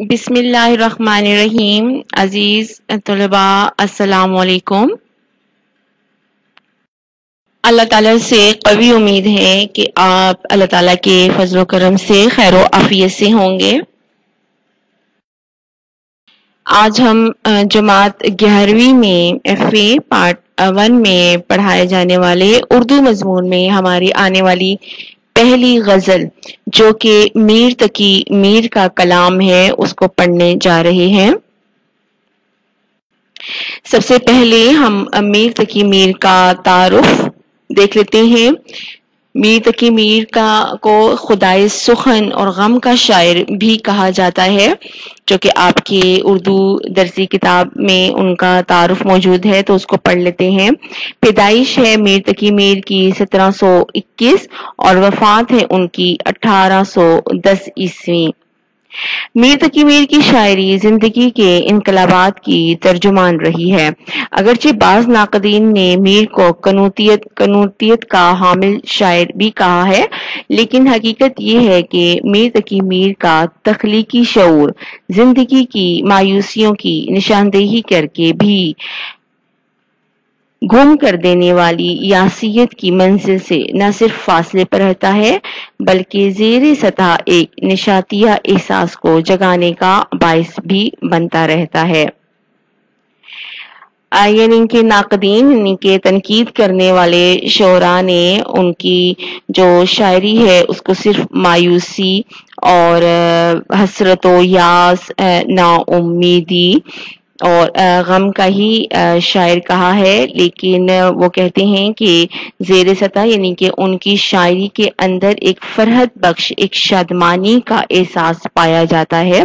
بسم اللہ الرحمن الرحیم۔ عزیز طلباء السلام علیکم۔ اللہ تعالیٰ سے قوی امید ہے کہ آپ اللہ تعالیٰ کے فضل و کرم سے خیر و عافیت سے ہوں گے۔ آج ہم جماعت 11ویں میں FA پارٹ 1 میں پڑھائے جانے والے اردو مضمون میں ہماری آنے والی پہلی غزل جو کہ میر تقی میر کا کلام ہے اس کو پڑھنے جا رہے ہیں۔ سب سے پہلے ہم میر تقی میر کا تعارف دیکھ لیتے ہیں۔ میر تقی میر کو خدائے سخن اور غم کا شاعر بھی کہا جاتا ہے، جو کہ آپ کے اردو درسی کتاب میں ان کا تعارف موجود ہے تو اس کو پڑھ لیتے ہیں۔ پیدائش ہے میر تقی میر کی 1721 اور وفات ہے ان کی 1810 عیسوی۔ میر تقی میر کی شاعری زندگی کے انقلابات کی ترجمان رہی ہے۔ اگرچہ بعض ناقدین نے میر کو قنوتیت کا حامل شاعر بھی کہا ہے، لیکن حقیقت یہ ہے کہ میر تقی میر کا تخلیقی شعور زندگی کی مایوسیوں کی نشاندہی کر کے بھی گم کر دینے والی یاسیت کی منزل سے نہ صرف فاصلے پر رہتا ہے بلکہ زیر سطح ایک نشاتیہ احساس کو جگانے کا باعث بھی بنتا رہتا ہے۔ یعنی کہ ناقدین یعنی کہ تنقید کرنے والے شعراء نے ان کی جو شاعری ہے اس کو صرف مایوسی اور حسرت و یاس، نا امیدی اور غم کا ہی شاعر کہا ہے، لیکن وہ کہتے ہیں کہ زیر سطح یعنی کہ ان کی شاعری کے اندر ایک فرحت بخش، ایک شادمانی کا احساس پایا جاتا ہے۔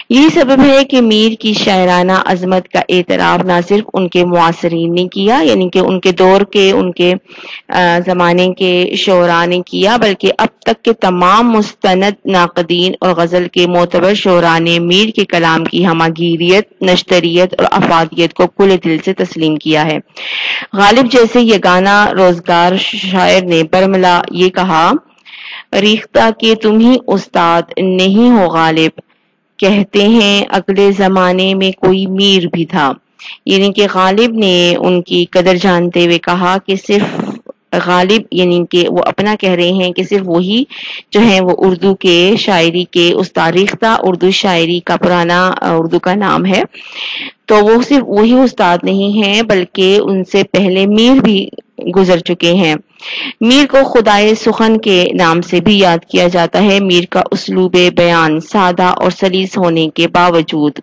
یہی سبب ہے کہ میر کی شاعرانہ عظمت کا اعتراف نہ صرف ان کے معاصرین نے کیا، یعنی کہ ان کے دور کے ان کے زمانے کے شعراء نے کیا، بلکہ اب تک کے تمام مستند ناقدین اور غزل کے معتبر شعراء نے میر کے کلام کی ہماگیریت، نشتریت اور افادیت کو کل دل سے تسلیم کیا ہے۔ غالب جیسے یگانہ روزگار شاعر نے برملا یہ کہا، ریختہ کہ تم ہی استاد نہیں ہو غالب، کہتے ہیں اگلے زمانے میں کوئی میر بھی تھا۔ یعنی کہ غالب نے ان کی قدر جانتے ہوئے کہا کہ صرف غالب یعنی کہ وہ اپنا کہہ رہے ہیں کہ صرف وہی جو ہیں وہ اردو کے شاعری کے استاد، ریختہ اردو شاعری کا پرانا اردو کا نام ہے، تو وہ صرف وہی استاد نہیں ہیں بلکہ ان سے پہلے میر بھی گزر چکے ہیں۔ میر کو خدائے سخن کے نام سے بھی یاد کیا جاتا ہے۔ میر کا اسلوب بیان سادہ اور سلیس ہونے کے باوجود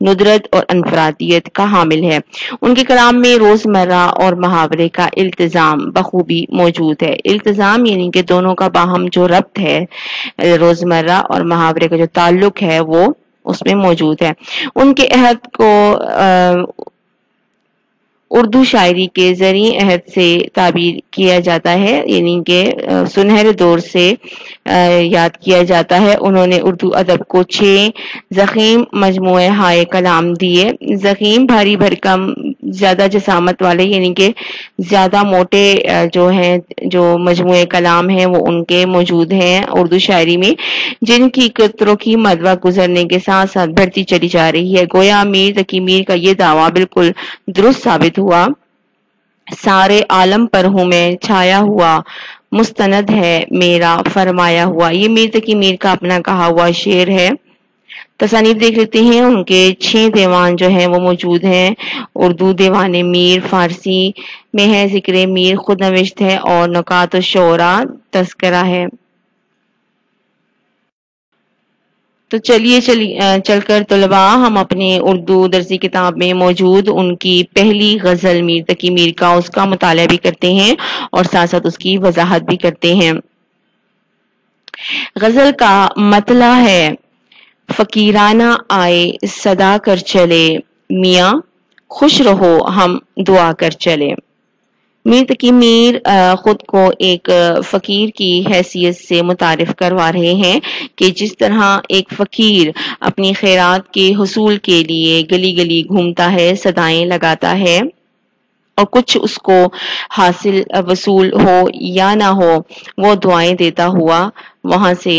ندرت اور انفرادیت کا حامل ہے۔ ان کے کلام میں روزمرہ اور محاورے کا التزام بخوبی موجود ہے۔ التزام یعنی کہ دونوں کا باہم جو ربط ہے، روزمرہ اور محاورے کا جو تعلق ہے وہ اس میں موجود ہے۔ ان کے عہد کو اردو شاعری کے زرعی عہد سے تعبیر کیا جاتا ہے، یعنی کہ سنہرے دور سے یاد کیا جاتا ہے۔ انہوں نے اردو ادب کو 6 ضخیم مجموعے ہائے کلام دیے۔ ضخیم بھاری بھرکم زیادہ جسامت والے یعنی کہ زیادہ موٹے جو ہیں جو مجموعے کلام ہیں وہ ان کے موجود ہیں اردو شاعری میں، جن کی قطروں کی مدوہ گزرنے کے ساتھ ساتھ بڑھتی چلی جا رہی ہے۔ گویا میر تقی میر کا یہ دعویٰ بالکل درست ثابت ہوا۔ سارے عالم پر ہوں میں چھایا ہوا، مستند ہے میرا فرمایا ہوا۔ یہ میر تقی میر کا اپنا کہا ہوا شعر ہے۔ تصانیف دیکھ لیتے ہیں، ان کے 6 دیوان جو ہیں وہ موجود ہیں۔ اردو دیوان میر، فارسی میں ہے ذکر میر خود نوشت ہے، اور نکات الشعراء تذکرہ ہے۔ تو چلیے چل کر طلباء ہم اپنے اردو درسی کتاب میں موجود ان کی پہلی غزل میر تقی میر کا اس کا مطالعہ بھی کرتے ہیں اور ساتھ ساتھ اس کی وضاحت بھی کرتے ہیں۔ غزل کا مطلع ہے، فقیرانہ آئے صدا کر چلے، میاں خوش رہو ہم دعا کر چلے۔ میر تقی میر خود کو ایک فقیر کی حیثیت سے متعارف کروا رہے ہیں کہ جس طرح ایک فقیر اپنی خیرات کے حصول کے لیے گلی گلی گھومتا ہے، صدائیں لگاتا ہے اور کچھ اس کو حاصل وصول ہو یا نہ ہو وہ دعائیں دیتا ہوا وہاں سے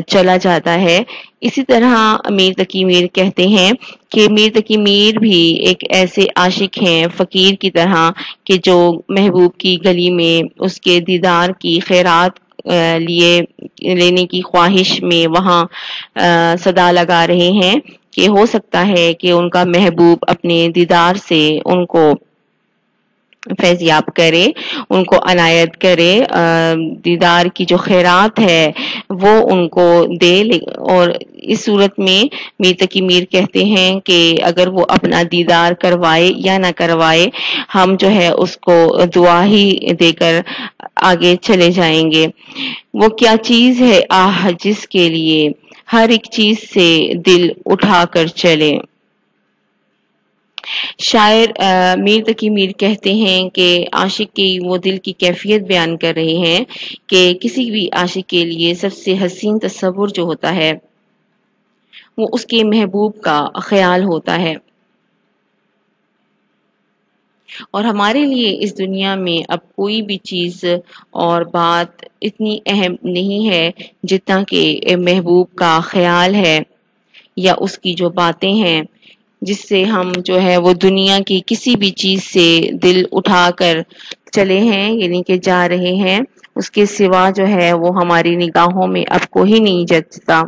چلا جاتا ہے. اسی طرح میر تقی میر کہتے ہیں کہ میر تقی میر بھی ایک ایسے عاشق ہیں فقیر کی طرح کہ جو محبوب کی گلی میں اس کے دیدار کی خیرات لینے کی خواہش میں وہاں صدا لگا رہے ہیں کہ ہو سکتا ہے کہ ان کا محبوب اپنے دیدار سے ان کو فیضیاب کرے، ان کو عنایت کرے، دیدار کی جو خیرات ہے وہ ان کو دے. اور اس صورت میں میر تقی میر کہتے ہیں کہ اگر وہ اپنا دیدار کروائے یا نہ کروائے ہم جو ہے اس کو دعا ہی دے کر آگے چلے جائیں گے. وہ کیا چیز ہے آہ جس کے لیے ہر ایک چیز سے دل اٹھا کر چلے. شاعر میر تقی میر کہتے ہیں کہ عاشق کی وہ دل کی کیفیت بیان کر رہے ہیں کہ کسی بھی عاشق کے لیے سب سے حسین تصور جو ہوتا ہے وہ اس کے محبوب کا خیال ہوتا ہے. اور ہمارے لیے اس دنیا میں اب کوئی بھی چیز اور بات اتنی اہم نہیں ہے جتنا کہ محبوب کا خیال ہے یا اس کی جو باتیں ہیں جس سے ہم جو ہے وہ دنیا کی کسی بھی چیز سے دل اٹھا کر چلے ہیں یعنی کہ جا رہے ہیں اس کے سوا جو ہے وہ ہماری نگاہوں میں اب کوئی نہیں جچتا.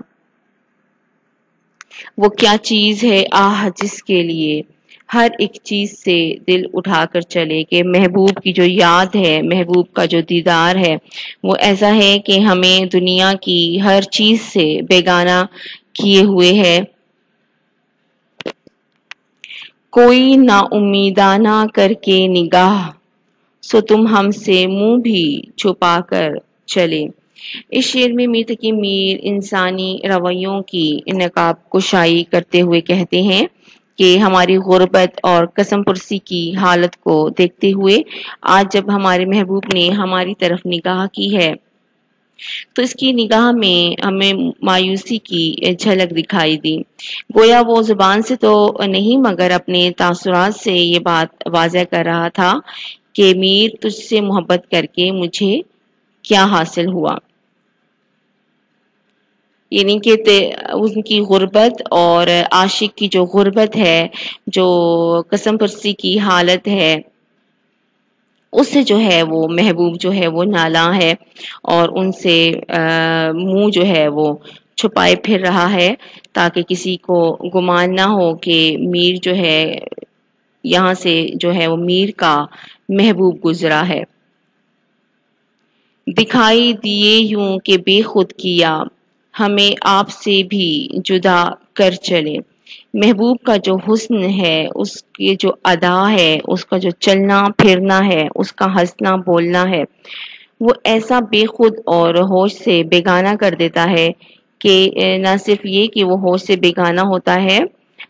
وہ کیا چیز ہے آہ جس کے لیے ہر ایک چیز سے دل اٹھا کر چلے کہ محبوب کی جو یاد ہے محبوب کا جو دیدار ہے وہ ایسا ہے کہ ہمیں دنیا کی ہر چیز سے بیگانہ کیے ہوئے ہے. کوئی نا امیدانہ کر کے نگاہ سو تم ہم سے منہ بھی چھپا کر چلے. اس شعر میں میر تقی میر انسانی رویوں کی نقاب کشائی کرتے ہوئے کہتے ہیں کہ ہماری غربت اور قسم پرسی کی حالت کو دیکھتے ہوئے آج جب ہمارے محبوب نے ہماری طرف نگاہ کی ہے تو اس کی نگاہ میں ہمیں مایوسی کی جھلک دکھائی دی. گویا وہ زبان سے تو نہیں مگر اپنے تاثرات سے یہ بات واضح کر رہا تھا کہ میر تجھ سے محبت کر کے مجھے کیا حاصل ہوا. یعنی کہ ان کی غربت اور عاشق کی جو غربت ہے جو قسم پرسی کی حالت ہے اس سے جو ہے وہ محبوب جو ہے وہ نالاں ہے اور ان سے منہ جو ہے وہ چھپائے پھر رہا ہے تاکہ کسی کو گمان نہ ہو کہ میر جو ہے یہاں سے جو ہے وہ میر کا محبوب گزرا ہے. دکھائی دیے یوں کہ بے خود کیا ہمیں آپ سے بھی جدا کر چلے. محبوب کا جو حسن ہے اس کی جو ادا ہے اس کا جو چلنا پھرنا ہے اس کا ہنسنا بولنا ہے وہ ایسا بے خود اور ہوش سے بیگانہ کر دیتا ہے کہ نہ صرف یہ کہ وہ ہوش سے بیگانہ ہوتا ہے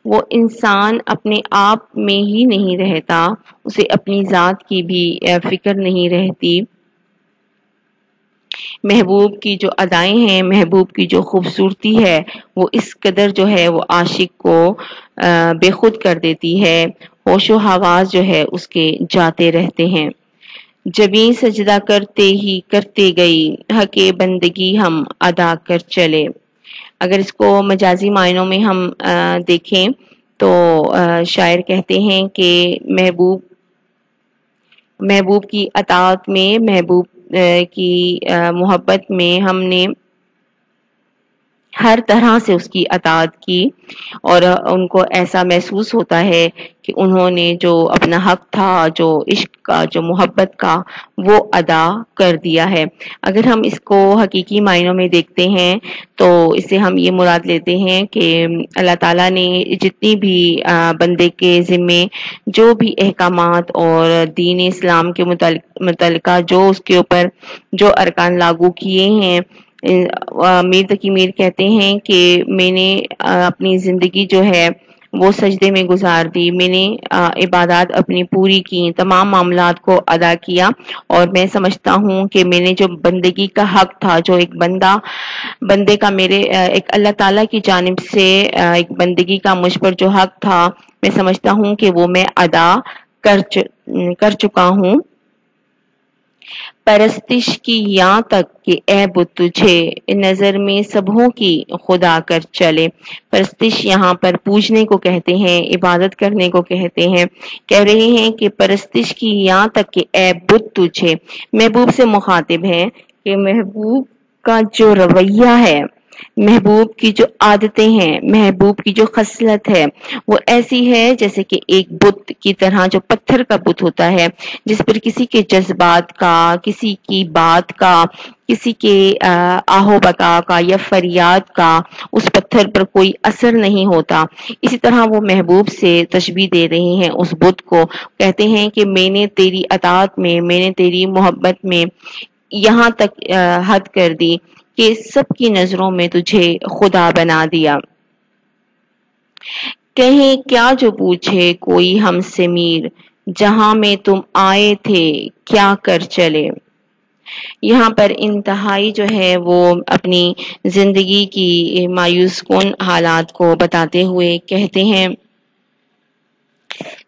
وہ انسان اپنے آپ میں ہی نہیں رہتا اسے اپنی ذات کی بھی فکر نہیں رہتی. محبوب کی جو ادائیں ہیں محبوب کی جو خوبصورتی ہے وہ اس قدر جو ہے وہ عاشق کو بے خود کر دیتی ہے. ہوش و حواس جو ہے اس کے جاتے رہتے ہیں. جبیں سجدہ کرتے ہی کرتے گئی حق بندگی ہم ادا کر چلے. اگر اس کو مجازی معنوں میں ہم دیکھیں تو شاعر کہتے ہیں کہ محبوب کی اطاعت میں محبوب کی محبت میں ہم نے ہر طرح سے اس کی اطاعت کی اور ان کو ایسا محسوس ہوتا ہے کہ انہوں نے جو اپنا حق تھا جو عشق کا جو محبت کا وہ ادا کر دیا ہے. اگر ہم اس کو حقیقی معنوں میں دیکھتے ہیں تو اس سے ہم یہ مراد لیتے ہیں کہ اللہ تعالیٰ نے جتنی بھی بندے کے ذمے جو بھی احکامات اور دین اسلام کے متعلقہ جو اس کے اوپر جو ارکان لاگو کیے ہیں میر تقی میر کہتے ہیں کہ میں نے اپنی زندگی جو ہے وہ سجدے میں گزار دی. میں نے عبادات اپنی پوری کی تمام معاملات کو ادا کیا اور میں سمجھتا ہوں کہ میں نے جو بندگی کا حق تھا جو ایک بندے کا میرے ایک اللہ تعالیٰ کی جانب سے ایک بندگی کا مجھ پر جو حق تھا میں سمجھتا ہوں کہ وہ میں ادا کر چکا ہوں پرستش کی یہاں تک کہ اے بت تجھے نظر میں سبوں کی خدا کر چلے. پرستش یہاں پر پوجنے کو کہتے ہیں، عبادت کرنے کو کہتے ہیں. کہہ رہے ہیں کہ پرستش کی یہاں تک کہ اے بت تجھے، محبوب سے مخاطب ہے کہ محبوب کا جو رویہ ہے، محبوب کی جو عادتیں ہیں، محبوب کی جو خصلت ہے وہ ایسی ہے جیسے کہ ایک بت کی طرح، جو پتھر کا بت ہوتا ہے جس پر کسی کے جذبات کا، کسی کی بات کا، کسی کے آہو بکا کا یا فریاد کا اس پتھر پر کوئی اثر نہیں ہوتا. اسی طرح وہ محبوب سے تشبیہ دے رہے ہیں اس بت کو. کہتے ہیں کہ میں نے تیری اطاعت میں، میں نے تیری محبت میں یہاں تک حد کر دی کہ سب کی نظروں میں تجھے خدا بنا دیا. کہیں کیا جو پوچھے کوئی ہم سے میر، جہاں میں تم آئے تھے کیا کر چلے. یہاں پر انتہائی جو ہے وہ اپنی زندگی کی مایوس کن حالات کو بتاتے ہوئے کہتے ہیں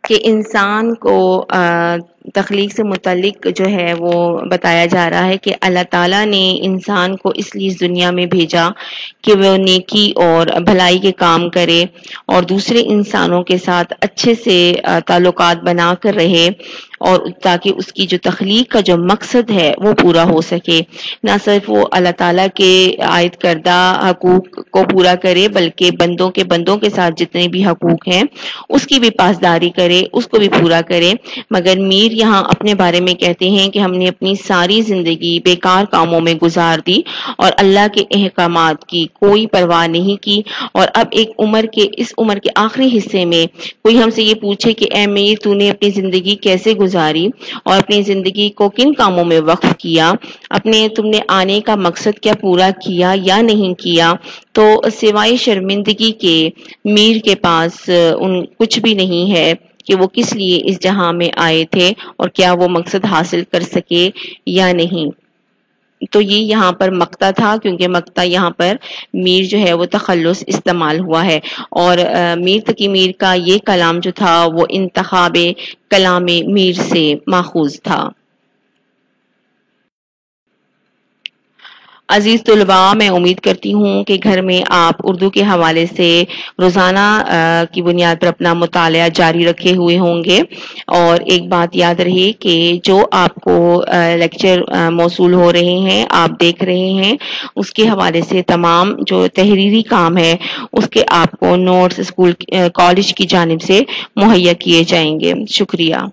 کہ انسان کو تخلیق سے متعلق جو ہے وہ بتایا جا رہا ہے کہ اللہ تعالیٰ نے انسان کو اس لیے اس دنیا میں بھیجا کہ وہ نیکی اور بھلائی کے کام کرے اور دوسرے انسانوں کے ساتھ اچھے سے تعلقات بنا کر رہے، اور تاکہ اس کی جو تخلیق کا جو مقصد ہے وہ پورا ہو سکے. نہ صرف وہ اللہ تعالیٰ کے عائد کردہ حقوق کو پورا کرے بلکہ بندوں کے ساتھ جتنے بھی حقوق ہیں اس کی بھی پاسداری کرے، اس کو بھی پورا کرے. مگر میر یہاں اپنے بارے میں کہتے ہیں کہ ہم نے اپنی ساری زندگی بیکار کاموں میں گزار دی اور اللہ کے احکامات کی کوئی پرواہ نہیں کی، اور اب اس عمر کے آخری حصے میں کوئی ہم سے یہ پوچھے کہ اے میر تو نے اپنی زندگی کیسے گزاری اور اپنی زندگی کو کن کاموں میں وقف کیا، تم نے آنے کا مقصد کیا پورا کیا یا نہیں کیا، تو سوائے شرمندگی کے میر کے پاس کچھ بھی نہیں ہے کہ وہ کس لیے اس جہاں میں آئے تھے اور کیا وہ مقصد حاصل کر سکے یا نہیں. تو یہ یہاں پر مقطع تھا، کیونکہ مقطع یہاں پر میر جو ہے وہ تخلص استعمال ہوا ہے، اور میر تقی میر کا یہ کلام جو تھا وہ انتخاب کلام میر سے ماخوذ تھا. عزیز طلباء، میں امید کرتی ہوں کہ گھر میں آپ اردو کے حوالے سے روزانہ کی بنیاد پر اپنا مطالعہ جاری رکھے ہوئے ہوں گے، اور ایک بات یاد رہے کہ جو آپ کو لیکچر موصول ہو رہے ہیں، آپ دیکھ رہے ہیں، اس کے حوالے سے تمام جو تحریری کام ہے اس کے آپ کو نوٹس اسکول کالج کی جانب سے مہیا کیے جائیں گے. شکریہ.